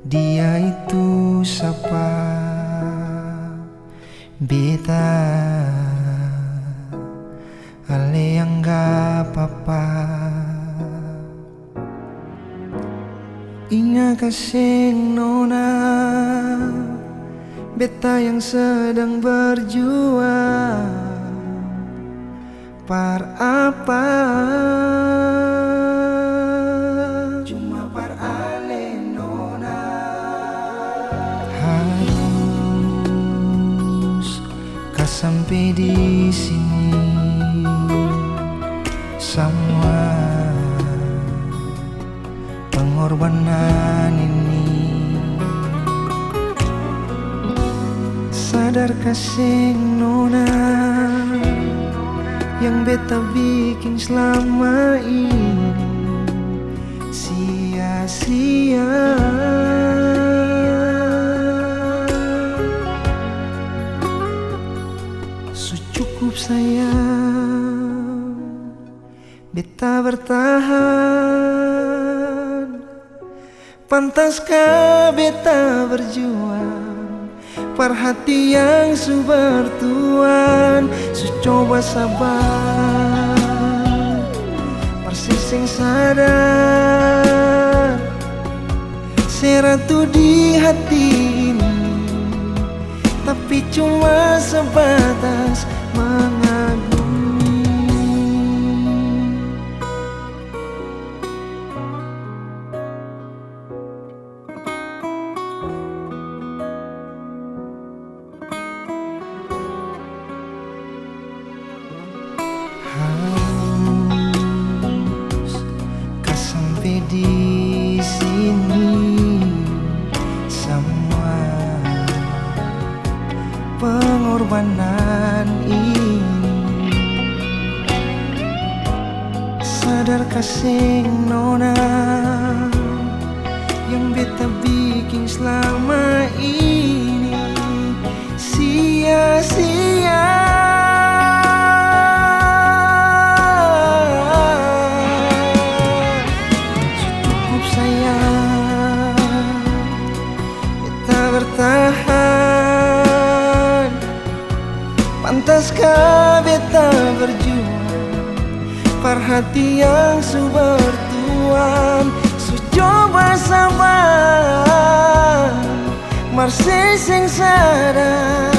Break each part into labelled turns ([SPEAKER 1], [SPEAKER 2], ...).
[SPEAKER 1] Dia itu siapa? Beta ale yang gak apa-apa. Inga kasing nona, beta yang sedang berjuang. Par apa? Cuma par ale nona. Harus kau sampai di sini. Semua pengorbanan ini, sadar kasih nona yang beta bikin selama ini sia-sia. Cukup sayang, beta bertahan. Pantaskah beta berjuang? Perhati yang su bertuan, su coba sabar, persising sadar. Seratu di hati ini, tapi cuma sebatas mengagumi. Harus kau sampai di sini. Semua pengorbanan ini, sadar kasih nona yang beta bikin selama ini sia-sia. Cukup sayang, beta bertahan. Pantaskah beta berjuang? Perhati yang su bertuan, su coba sabar, marseseng sadar.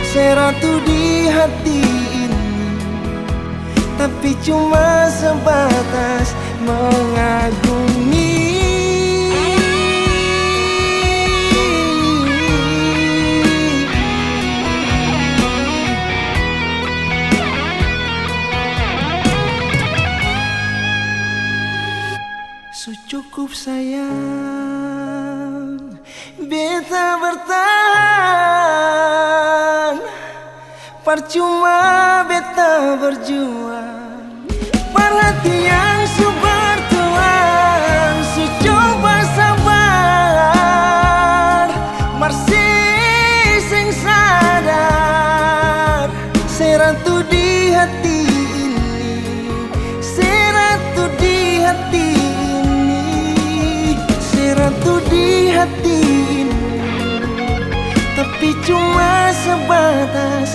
[SPEAKER 1] Seratu di hati ini, tapi cuma sebatas mengagumi. Cukup sayang, beta bertahan. Percuma beta berjuang, perhatian su bertuan, su coba sabar, marseseng sadar. Seratu di hati ini, seratu di hati, seratu di hati ini, tapi cuma sebatas